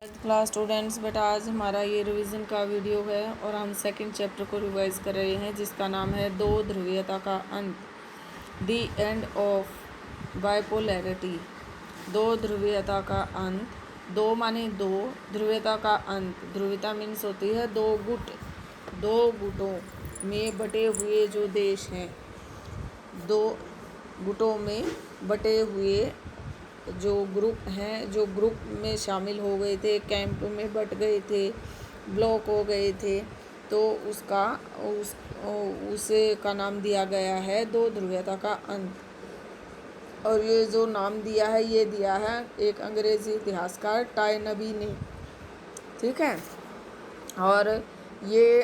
Class students, बेटा आज हमारा ये रिवीजन का वीडियो है और हम सेकंड चैप्टर को रिवाइज कर रहे हैं जिसका नाम है दो ध्रुवीयता का अंत, द एंड ऑफ बाइपोलैरिटी। दो ध्रुवीयता का अंत, दो माने दो, ध्रुवीयता का अंत। ध्रुवीयता मीन्स होती है दो गुटों में बटे हुए जो देश हैं, दो गुटों में बटे हुए जो ग्रुप हैं, जो ग्रुप में शामिल हो गए थे, कैंप में बट गए थे, ब्लॉक हो गए थे, तो उसे का नाम दिया गया है दो ध्रुवीयता का अंत। और ये जो नाम दिया है ये दिया है एक अंग्रेजी इतिहासकार टायनबी ने। ठीक है। और ये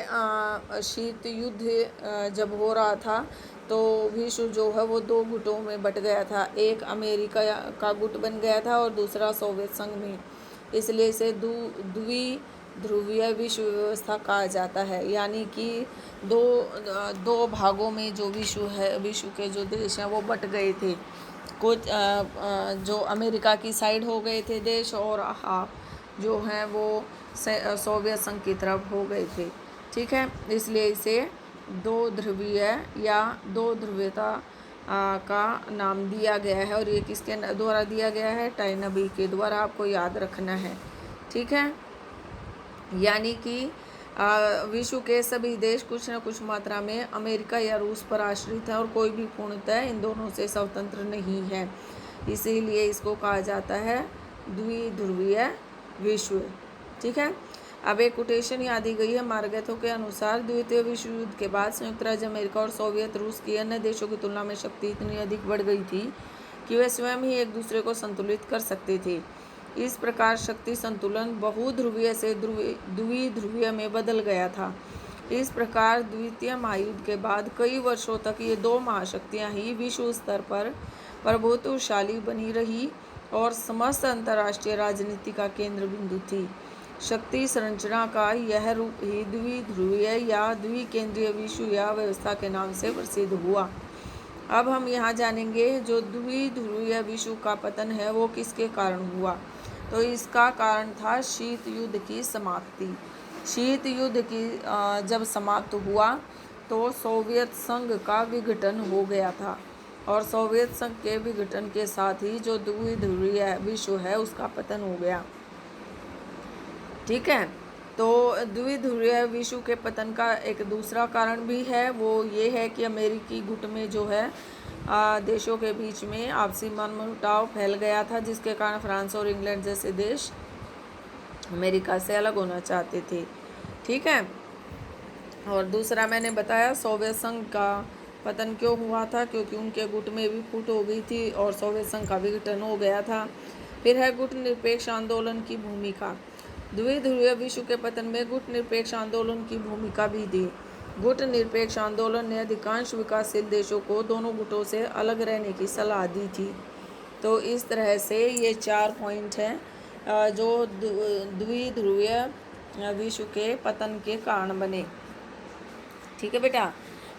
शीत युद्ध जब हो रहा था तो विश्व जो है वो दो गुटों में बट गया था। एक अमेरिका का गुट बन गया था और दूसरा सोवियत संघ में। इसलिए इसे द्विध्रुवीय विश्व व्यवस्था कहा जाता है। यानी कि दो भागों में जो विश्व के जो देश हैं वो बट गए थे। कुछ जो अमेरिका की साइड हो गए थे देश, और जो हैं वो सोवियत संघ की तरफ हो गए थे। ठीक है। इसलिए इसे दो ध्रुवीय या दो ध्रुवीयता का नाम दिया गया है। और ये किसके द्वारा दिया गया है? टायनबी के द्वारा। आपको याद रखना है। ठीक है। यानी कि विश्व के सभी देश कुछ न कुछ मात्रा में अमेरिका या रूस पर आश्रित है और कोई भी पूर्णतः इन दोनों से स्वतंत्र नहीं है। इसीलिए इसको कहा जाता है द्विध्रुवीय विश्व। ठीक है। अब एक कोटेशन यहाँ दी गई है। मार्गेथो के अनुसार द्वितीय विश्व युद्ध के बाद संयुक्त राज्य अमेरिका और सोवियत रूस की अन्य देशों की तुलना में शक्ति इतनी अधिक बढ़ गई थी कि वे स्वयं ही एक दूसरे को संतुलित कर सकते थे। इस प्रकार शक्ति संतुलन बहुध्रुवीय से द्विध्रुवीय में बदल गया था। इस प्रकार द्वितीय महायुद्ध के बाद कई वर्षों तक ये दो महाशक्तियां ही विश्व स्तर पर प्रभुत्वशाली बनी रही और समस्त अंतर्राष्ट्रीय राजनीति का केंद्र बिंदु थी। शक्ति संरचना का यह रूप ही द्विध्रुवीय या द्विकेंद्रीय विश्व या व्यवस्था के नाम से प्रसिद्ध हुआ। अब हम यहाँ जानेंगे जो द्विध्रुवीय विश्व का पतन है वो किसके कारण हुआ। तो इसका कारण था शीत युद्ध की समाप्ति। शीत युद्ध की जब समाप्त हुआ तो सोवियत संघ का विघटन हो गया था और सोवियत संघ के विघटन के साथ ही जो द्विध्रुवीय विश्व है उसका पतन हो गया। ठीक है। तो द्विध्रुवीय विश्व के पतन का एक दूसरा कारण भी है, वो ये है कि अमेरिकी गुट में जो है देशों के बीच में आपसी मनमुटाव फैल गया था, जिसके कारण फ्रांस और इंग्लैंड जैसे देश अमेरिका से अलग होना चाहते थे। ठीक है। और दूसरा मैंने बताया सोवियत संघ का पतन क्यों हुआ था, क्योंकि उनके गुट में भी फूट हो गई थी और सोवियत संघ का विघटन हो गया था। फिर है गुट निरपेक्ष आंदोलन की भूमिका। द्विध्रुवीय विश्व के पतन में गुट निरपेक्ष आंदोलन की भूमिका भी दी। गुट निरपेक्ष आंदोलन ने अधिकांश विकासशील देशों को दोनों गुटों से अलग रहने की सलाह दी थी। तो इस तरह से ये 4 पॉइंट हैं जो द्विध्रुवीय विश्व के पतन के कारण बने। ठीक है बेटा।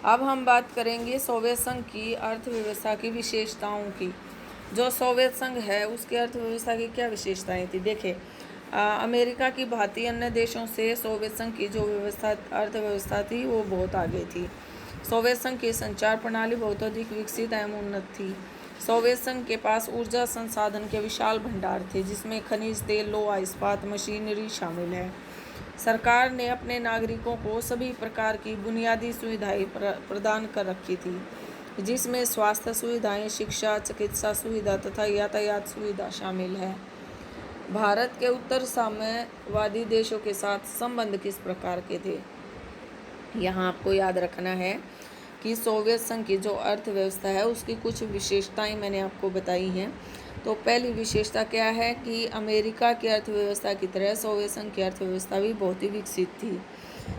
अब हम बात करेंगे सोवियत संघ की अर्थव्यवस्था की विशेषताओं की। जो सोवियत संघ है उसकी अर्थव्यवस्था की क्या विशेषताएं थी? देखिए, अमेरिका की भांति अन्य देशों से सोवियत संघ की जो अर्थव्यवस्था थी वो बहुत आगे थी। सोवियत संघ की संचार प्रणाली बहुत अधिक विकसित एवं उन्नत थी। सोवियत संघ के पास ऊर्जा संसाधन के विशाल भंडार थे, जिसमें खनिज तेल, लोहा, इस्पात, मशीनरी शामिल है। सरकार ने अपने नागरिकों को सभी प्रकार की बुनियादी सुविधाएं प्रदान कर रखी थी, जिसमें स्वास्थ्य सुविधाएं, शिक्षा, चिकित्सा सुविधा तथा यातायात सुविधा शामिल है। भारत के उत्तर साम्यवादी देशों के साथ संबंध किस प्रकार के थे? यहाँ आपको याद रखना है कि सोवियत संघ की जो अर्थव्यवस्था है उसकी कुछ विशेषताएं मैंने आपको बताई हैं। तो पहली विशेषता क्या है कि अमेरिका की अर्थव्यवस्था की तरह सोवियत संघ की अर्थव्यवस्था भी बहुत ही विकसित थी।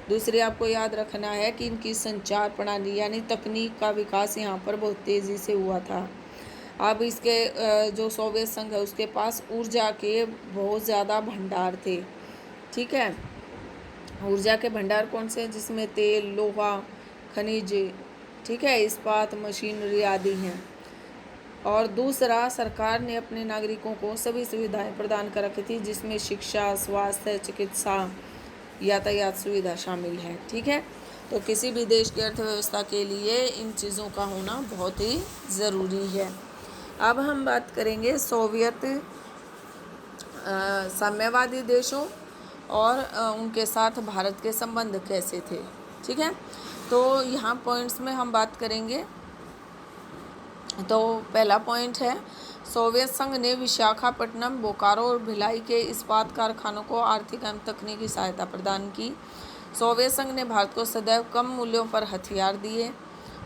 दूसरी आपको याद रखना है कि इनकी संचार प्रणाली यानी तकनीक का विकास यहाँ पर बहुत तेज़ी से हुआ था। अब इसके जो सोवियत संघ है उसके पास ऊर्जा के बहुत ज़्यादा भंडार थे। ठीक है। ऊर्जा के भंडार कौन से? जिसमें तेल, लोहा, खनिज, ठीक है, इस्पात, मशीनरी आदि हैं। और दूसरा, सरकार ने अपने नागरिकों को सभी सुविधाएं प्रदान कर रखी थी, जिसमें शिक्षा, स्वास्थ्य, चिकित्सा, यातायात सुविधा शामिल है। ठीक है, तो किसी भी देश की अर्थव्यवस्था के लिए इन चीज़ों का होना बहुत ही ज़रूरी है। अब हम बात करेंगे सोवियत साम्यवादी देशों और उनके साथ भारत के संबंध कैसे थे। ठीक है, तो यहाँ पॉइंट्स में हम बात करेंगे। तो पहला पॉइंट है, सोवियत संघ ने विशाखापट्टनम, बोकारो और भिलाई के इस्पात कारखानों को आर्थिक एवं तकनीकी सहायता प्रदान की। सोवियत संघ ने भारत को सदैव कम मूल्यों पर हथियार दिए।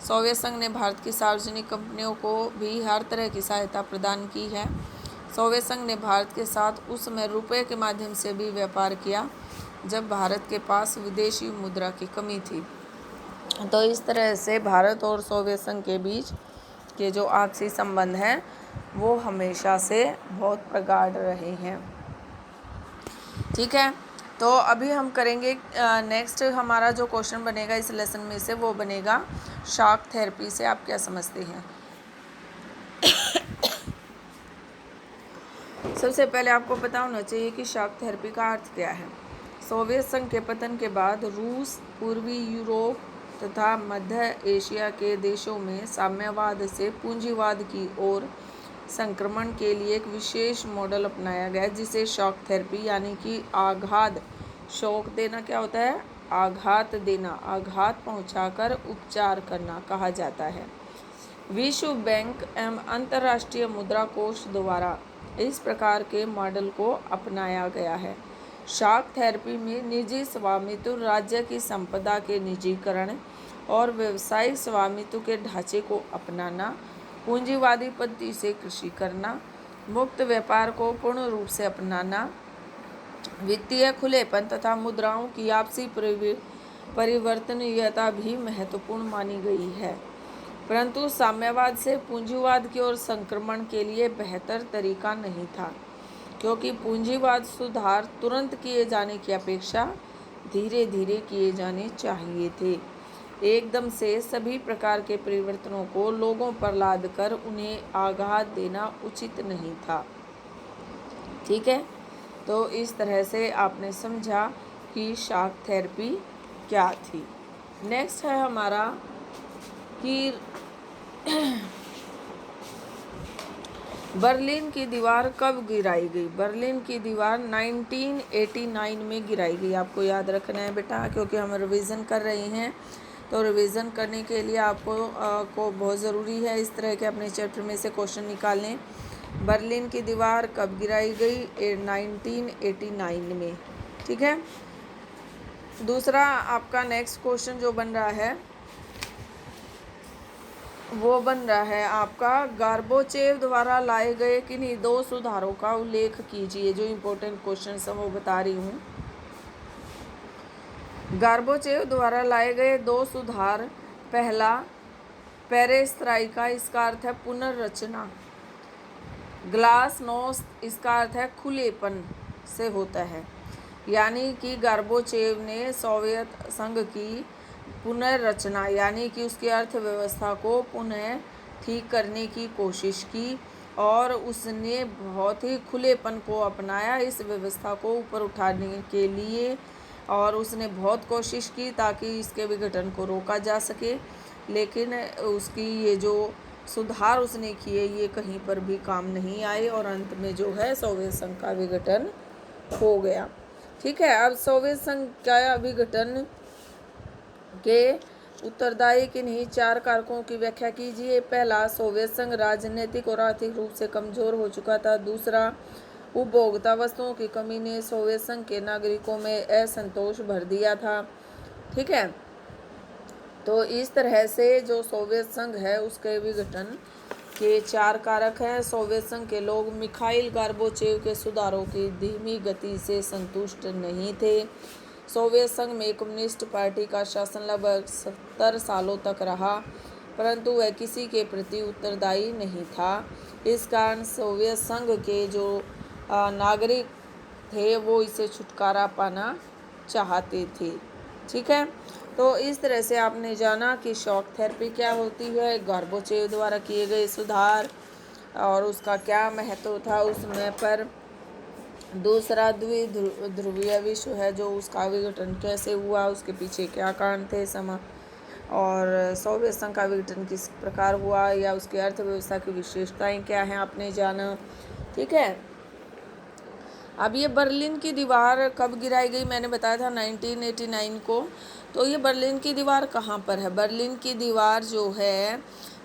सोवियत संघ ने भारत की सार्वजनिक कंपनियों को भी हर तरह की सहायता प्रदान की है। सोवियत संघ ने भारत के साथ उस समय रुपये के माध्यम से भी व्यापार किया जब भारत के पास विदेशी मुद्रा की कमी थी। तो इस तरह से भारत और सोवियत संघ के बीच के जो आपसी संबंध हैं वो हमेशा से बहुत प्रगाढ़ रहे हैं। ठीक है, तो अभी हम करेंगे नेक्स्ट हमारा जो क्वेश्चन बनेगा इस लेसन में से, वो बनेगा शॉक थेरेपी से आप क्या समझते हैं। सबसे पहले आपको पता होना चाहिए कि शॉक थेरेपी का अर्थ क्या है। सोवियत संघ के पतन के बाद रूस, पूर्वी यूरोप तथा मध्य एशिया के देशों में साम्यवाद से पूंजीवाद की ओर संक्रमण के लिए एक विशेष मॉडल अपनाया गया, जिसे शॉक थेरेपी यानी कि आघात, शॉक देना क्या होता है, आघात देना, आघात पहुंचाकर उपचार करना कहा जाता है। विश्व बैंक एवं अंतर्राष्ट्रीय मुद्रा कोष द्वारा इस प्रकार के मॉडल को अपनाया गया है। शॉक थेरेपी में निजी स्वामित्व, राज्य की संपदा के निजीकरण और व्यावसायिक स्वामित्व के ढांचे को अपनाना, पूंजीवादी पद्धति से कृषि करना, मुक्त व्यापार को पूर्ण रूप से अपनाना, वित्तीय खुलेपन तथा मुद्राओं की आपसी परिवर्तनीयता भी महत्वपूर्ण मानी गई है। परंतु साम्यवाद से पूंजीवाद की ओर संक्रमण के लिए बेहतर तरीका नहीं था, क्योंकि पूंजीवाद सुधार तुरंत किए जाने की अपेक्षा धीरे धीरे किए जाने चाहिए थे। एकदम से सभी प्रकार के परिवर्तनों को लोगों पर लादकर उन्हें आघात देना उचित नहीं था। ठीक है, तो इस तरह से आपने समझा कि शॉक थेरेपी क्या थी। नेक्स्ट है हमारा कि बर्लिन की दीवार कब गिराई गई। बर्लिन की दीवार 1989 में गिराई गई। आपको याद रखना है बेटा, क्योंकि हम रिवीजन कर रहे हैं, तो रिवीजन करने के लिए आपको बहुत ज़रूरी है इस तरह के अपने चैप्टर में से क्वेश्चन निकालें। बर्लिन की दीवार कब गिराई गई, 1989 में। ठीक है, दूसरा आपका नेक्स्ट क्वेश्चन जो बन रहा है वो बन रहा है आपका, गार्बोचेव द्वारा लाए गए किन्हीं 2 सुधारों का उल्लेख कीजिए। जो इम्पोर्टेंट क्वेश्चन है वो बता रही हूँ। गार्बोचेव द्वारा लाए गए 2 सुधार, पहला पेरेस्ट्राइका, इसका अर्थ है पुनर्रचना। ग्लासनोस्त, इसका अर्थ है खुलेपन से होता है। यानी कि गार्बोचेव ने सोवियत संघ की पुनर्रचना यानी कि उसकी अर्थव्यवस्था को पुनः ठीक करने की कोशिश की और उसने बहुत ही खुलेपन को अपनाया इस व्यवस्था को ऊपर उठाने के लिए, और उसने बहुत कोशिश की ताकि इसके विघटन को रोका जा सके। लेकिन उसकी ये जो सुधार उसने किए ये कहीं पर भी काम नहीं आए और अंत में जो है सोवियत संघ का विघटन हो गया। ठीक है, अब सोवियत संघ का विघटन के उत्तरदायी किन्हीं 4 कारकों की व्याख्या कीजिए। पहला, सोवियत संघ राजनीतिक और आर्थिक रूप से कमजोर हो चुका था। दूसरा, उपभोक्ता वस्तुओं की कमी ने सोवियत संघ के नागरिकों में असंतोष भर दिया था। ठीक है, तो इस तरह से जो सोवियत संघ है उसके विघटन के 4 कारक हैं। सोवियत संघ के लोग मिखाइल गार्बोचेव के सुधारों की धीमी गति से संतुष्ट नहीं थे। सोवियत संघ में कम्युनिस्ट पार्टी का शासन लगभग 70 सालों तक रहा, परंतु वह किसी के प्रति उत्तरदायी नहीं था। इस कारण सोवियत संघ के जो नागरिक थे वो इसे छुटकारा पाना चाहते थे। ठीक है, तो इस तरह से आपने जाना कि शॉक थेरेपी क्या होती है, गार्बोचेव द्वारा किए गए सुधार और उसका क्या महत्व था उसमें पर। दूसरा द्विध्रुवीय विश्व है जो उसका विघटन कैसे हुआ, उसके पीछे क्या कारण थे और सोवियत संघ का विघटन किस प्रकार हुआ या उसकी अर्थव्यवस्था की विशेषताएं क्या हैं आपने जाना। ठीक है। अब ये बर्लिन की दीवार कब गिराई गई, मैंने बताया था 1989 को। तो ये बर्लिन की दीवार कहाँ पर है, बर्लिन की दीवार जो है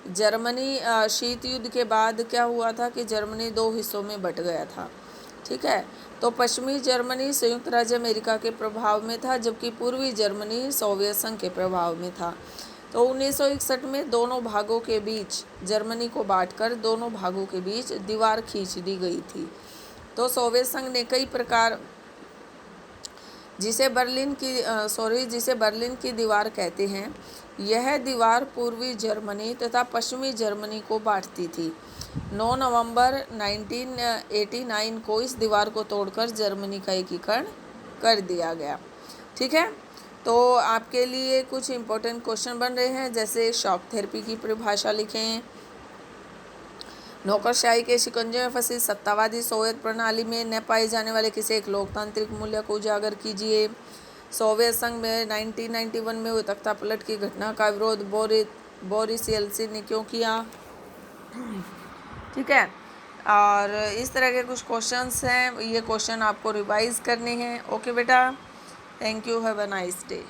जर्मनी शीत युद्ध के बाद क्या हुआ था कि जर्मनी 2 हिस्सों में बट गया था। ठीक है। तो पश्चिमी जर्मनी संयुक्त राज्य अमेरिका के प्रभाव में था, जबकि पूर्वी जर्मनी सोवियत संघ के प्रभाव में था। तो 1961 में दोनों भागों के बीच जर्मनी को बांटकर दोनों भागों के बीच दीवार खींच दी गई थी। तो सोवियत संघ ने कई प्रकार जिसे बर्लिन की दीवार कहते हैं, यह दीवार पूर्वी जर्मनी तथा पश्चिमी जर्मनी को बांटती थी। 9 नवंबर 1989 को इस दीवार को तोड़कर जर्मनी का एकीकरण कर दिया गया। ठीक है। तो आपके लिए कुछ इम्पोर्टेंट क्वेश्चन बन रहे हैं, जैसे शॉक थेरेपी की परिभाषा लिखें, नौकरशाही के शिकंजे में फंसी सत्तावादी सोवियत प्रणाली में न पाए जाने वाले किसी एक लोकतांत्रिक मूल्य को उजागर कीजिए। सोवियत संघ में 1991 में हुए तख्ता पलट की घटना का विरोध बोरिस येल्सिन ने क्यों किया। ठीक है। और इस तरह के कुछ क्वेश्चंस हैं, ये क्वेश्चन आपको रिवाइज करने हैं। ओके बेटा, thank you, have a nice day.